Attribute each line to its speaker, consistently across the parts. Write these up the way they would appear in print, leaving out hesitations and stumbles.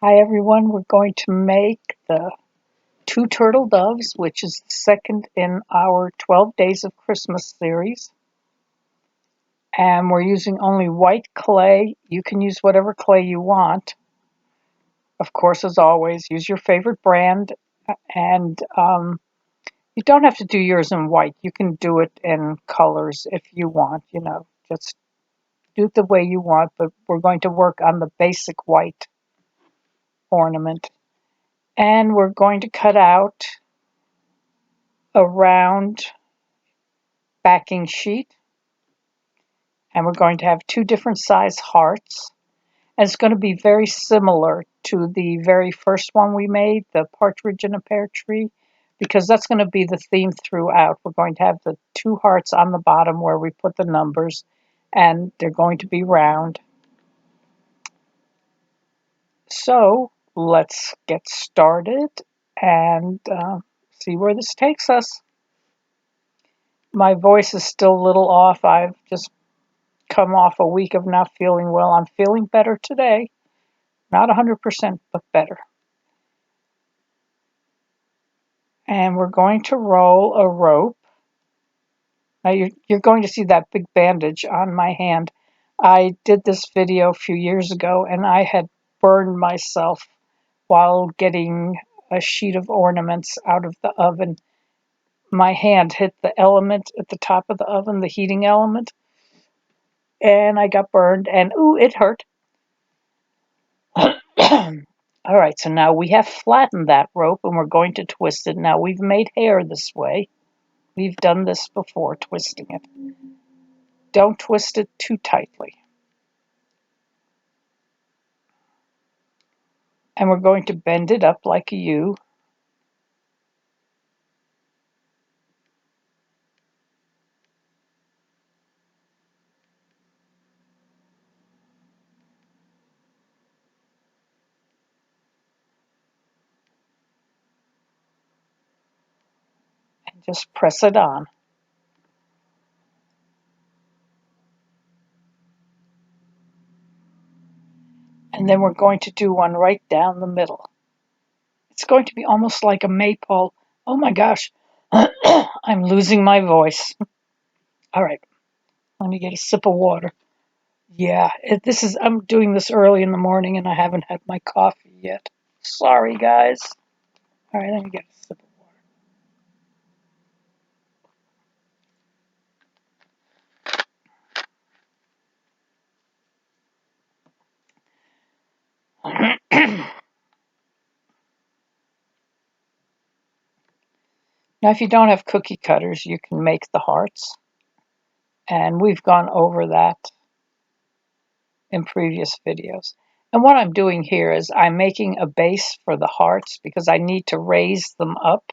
Speaker 1: Hi everyone, we're going to make the two turtle doves, which is the second in our 12 Days of Christmas series. And we're using only white clay. You can use whatever clay you want. Of course, as always, use your favorite brand. And you don't have to do yours in white. You can do it in colors if you want, just do it the way you want. But we're going to work on the basic white ornament. And we're going to cut out a round backing sheet, and we're going to have two different size hearts, and it's going to be very similar to the very first one we made, the partridge in a pear tree, because that's going to be the theme throughout. We're going to have the two hearts on the bottom where we put the numbers, and they're going to be round. So let's get started and see where this takes us. My voice is still a little off. I've just come off a week of not feeling well. I'm feeling better today. Not 100%, but better. And we're going to roll a rope. Now you're going to see that big bandage on my hand. I did this video a few years ago, and I had burned myself while getting a sheet of ornaments out of the oven. My hand hit the element at the top of the oven, the heating element, and I got burned, and ooh, it hurt. All right, so now we have flattened that rope and we're going to twist it. Now we've made hair this way. We've done this before, twisting it. Don't twist it too tightly. And we're going to bend it up like a U. And just press it on. And then we're going to do one right down the middle. It's going to be almost like a maypole. Oh my gosh, I'm losing my voice. All right, let me get a sip of water. Yeah, I'm doing this early in the morning and I haven't had my coffee yet. Sorry, guys. All right, let me get a sip of water. Now, if you don't have cookie cutters, you can make the hearts. And we've gone over that in previous videos. And what I'm doing here is I'm making a base for the hearts because I need to raise them up.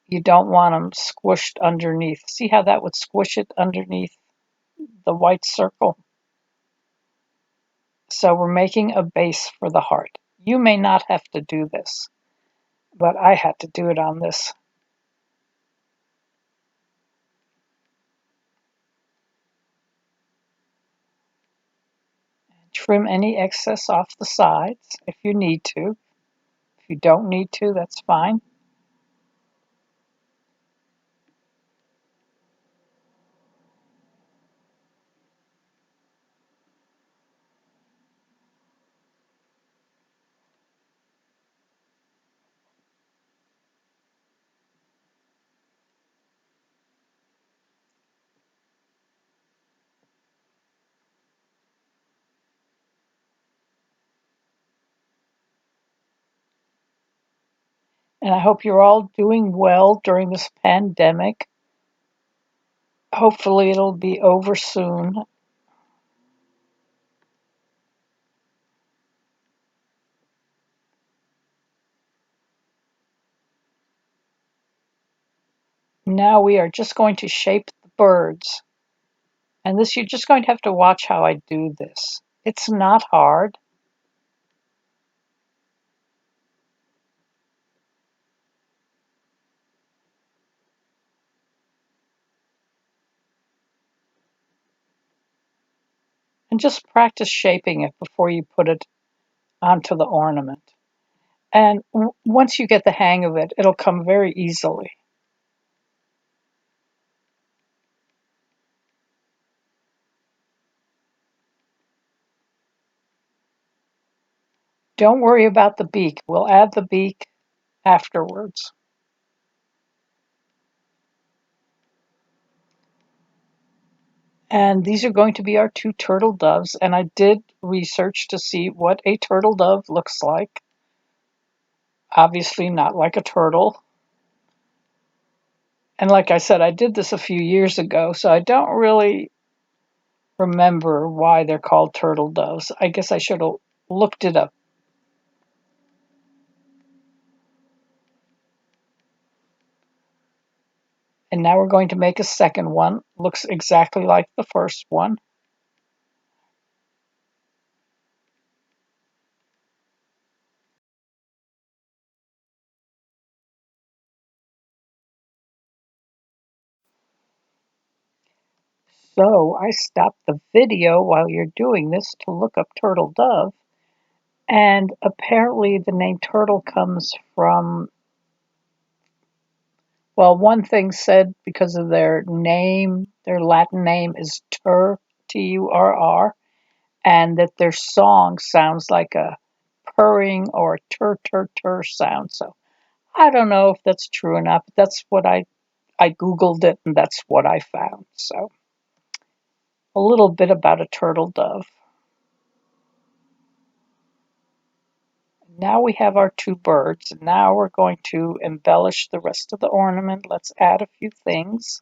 Speaker 1: You don't want them squished underneath. See how that would squish it underneath the white circle? So we're making a base for the heart. You may not have to do this, but I had to do it on this. Trim any excess off the sides if you need to. If you don't need to, that's fine. And I hope you're all doing well during this pandemic. Hopefully it'll be over soon. Now we are just going to shape the birds. And this, you're just going to have to watch how I do this. It's not hard. And just practice shaping it before you put it onto the ornament. And once you get the hang of it, it'll come very easily. Don't worry about the beak. We'll add the beak afterwards. And these are going to be our two turtle doves. And I did research to see what a turtle dove looks like. Obviously not like a turtle. And like I said, I did this a few years ago, so I don't really remember why they're called turtle doves. I guess I should have looked it up. And now we're going to make a second one. Looks exactly like the first one. So I stopped the video while you're doing this to look up turtle dove. And apparently the name turtle comes from, well, one thing said because of their name, their Latin name is tur, Turr, and that their song sounds like a purring or tur tur tur sound. So I don't know if that's true or not, but that's what I Googled it and that's what I found. So a little bit about a turtle dove. Now we have our two birds. Now we're going to embellish the rest of the ornament. Let's add a few things.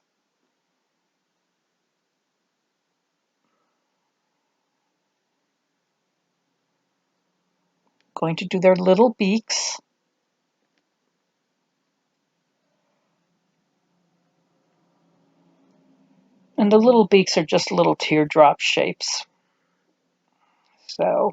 Speaker 1: Going to do their little beaks. And the little beaks are just little teardrop shapes. So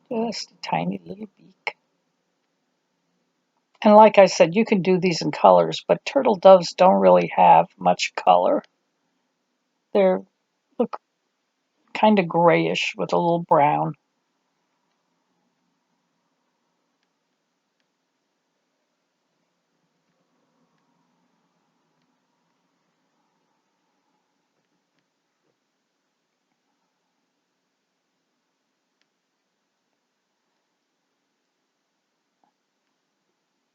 Speaker 1: just a tiny little beak. And like I said, you can do these in colors, but turtle doves don't really have much color. They look kind of grayish with a little brown.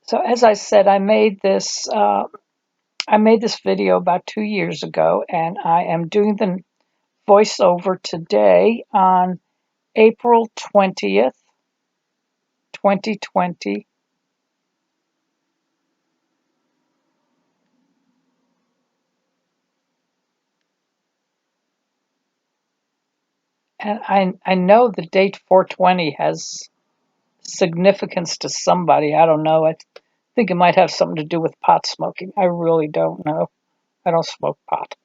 Speaker 1: So as I said, I made this video about 2 years ago, and I am doing the voiceover today on April 20th, 2020. And I know the date 420 has significance to somebody. I don't know. I think it might have something to do with pot smoking. I really don't know. I don't smoke pot.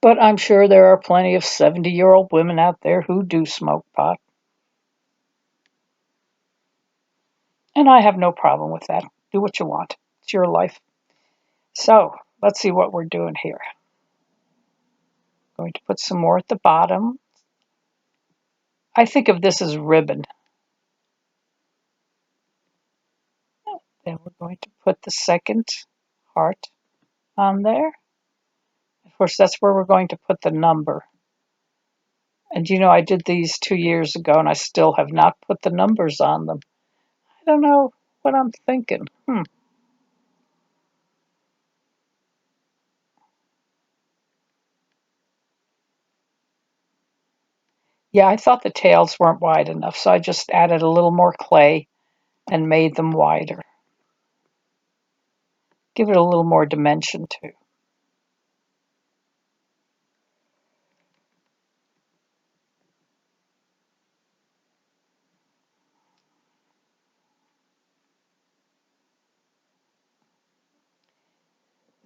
Speaker 1: But I'm sure there are plenty of 70-year-old women out there who do smoke pot. And I have no problem with that. Do what you want. It's your life. So let's see what we're doing here. Going to put some more at the bottom. I think of this as ribbon. Then we're going to put the second heart on there. Of course, that's where we're going to put the number. And you know, I did these 2 years ago and I still have not put the numbers on them. I don't know what I'm thinking. Yeah, I thought the tails weren't wide enough, so I just added a little more clay and made them wider. Give it a little more dimension too.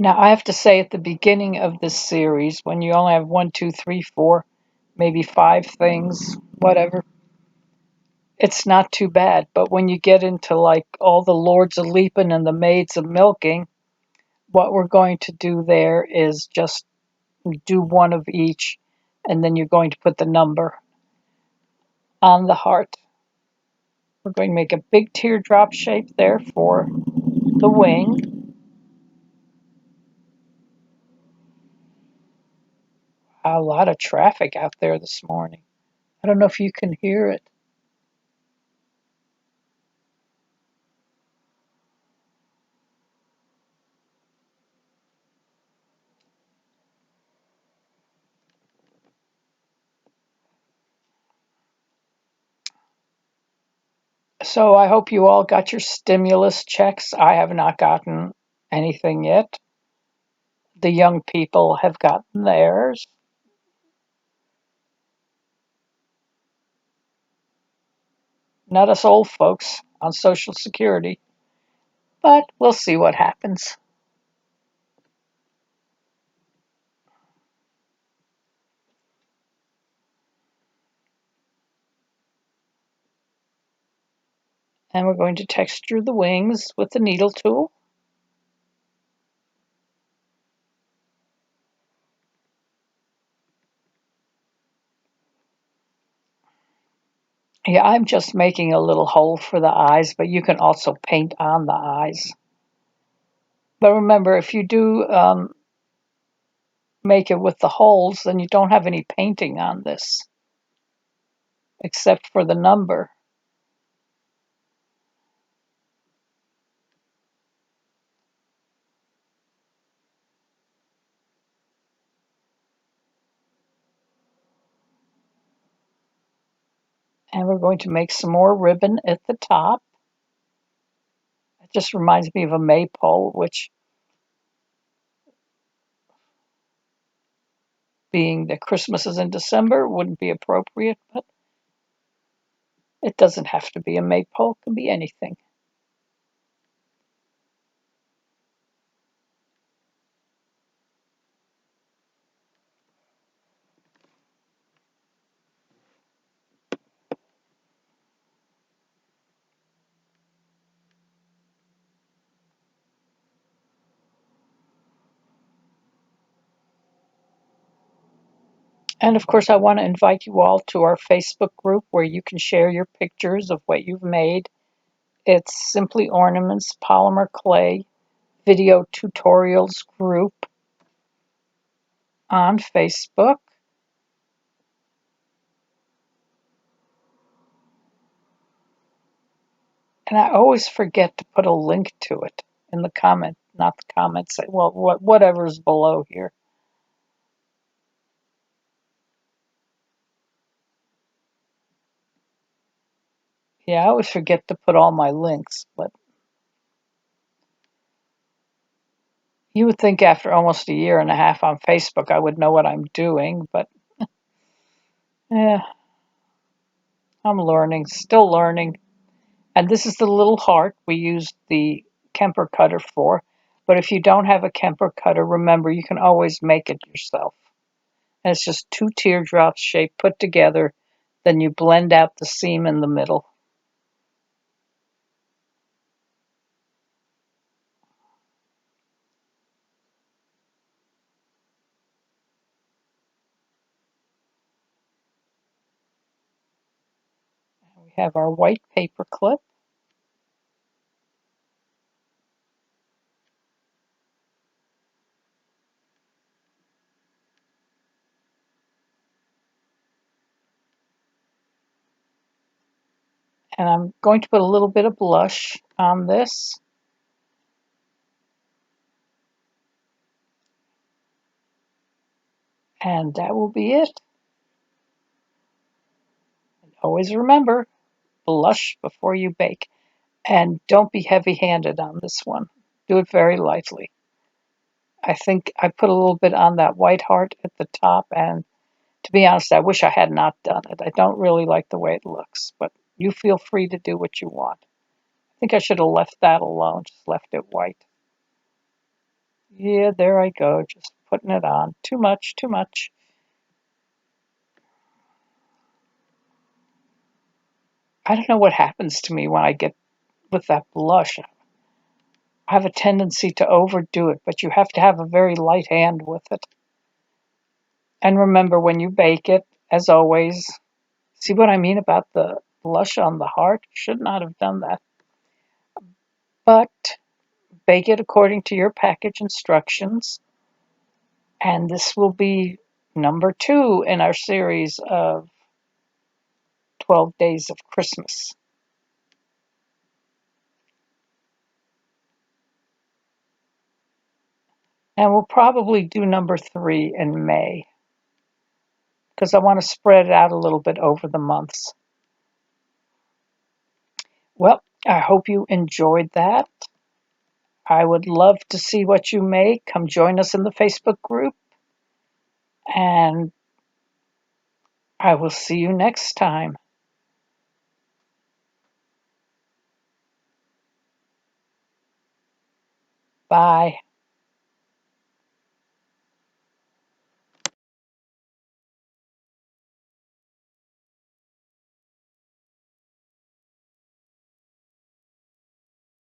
Speaker 1: Now, I have to say at the beginning of this series, when you only have 1, 2, 3, 4, maybe 5 things, whatever, it's not too bad. But when you get into like all the lords of leaping and the maids of milking, what we're going to do there is just do one of each, and then you're going to put the number on the heart. We're going to make a big teardrop shape there for the wing. A lot of traffic out there this morning. I don't know if you can hear it. So I hope you all got your stimulus checks. I have not gotten anything yet. The young people have gotten theirs. Not us old folks on Social Security. But we'll see what happens. And we're going to texture the wings with the needle tool. Yeah, I'm just making a little hole for the eyes, but you can also paint on the eyes. But remember, if you do make it with the holes, then you don't have any painting on this, except for the number. And we're going to make some more ribbon at the top. It just reminds me of a maypole, which, being that Christmas is in December, wouldn't be appropriate, but it doesn't have to be a maypole, it can be anything. And of course, I want to invite you all to our Facebook group where you can share your pictures of what you've made. It's Simply Ornaments Polymer Clay Video Tutorials group on Facebook. And I always forget to put a link to it in the comment, not the comments, well, whatever's below here. Yeah, I always forget to put all my links, but you would think after almost a year and a half on Facebook I would know what I'm doing, but yeah, I'm learning, still learning. And this is the little heart we used the Kemper cutter for. But if you don't have a Kemper cutter, remember you can always make it yourself. And it's just 2 teardrops shaped put together. Then you blend out the seam in the middle. And we have our white paper clip. And I'm going to put a little bit of blush on this. And that will be it. And always remember, blush before you bake. And don't be heavy-handed on this one. Do it very lightly. I think I put a little bit on that white heart at the top, and to be honest, I wish I had not done it. I don't really like the way it looks, but you feel free to do what you want. I think I should have left that alone, just left it white. Yeah, there I go, just putting it on. Too much, too much. I don't know what happens to me when I get with that blush. I have a tendency to overdo it, but you have to have a very light hand with it. And remember, when you bake it, as always, see what I mean about the blush on the heart? Should not have done that. But bake it according to your package instructions. And this will be number 2 in our series of 12 Days of Christmas. And we'll probably do number 3 in May because I want to spread it out a little bit over the months. Well, I hope you enjoyed that. I would love to see what you make. Come join us in the Facebook group. And I will see you next time. Bye.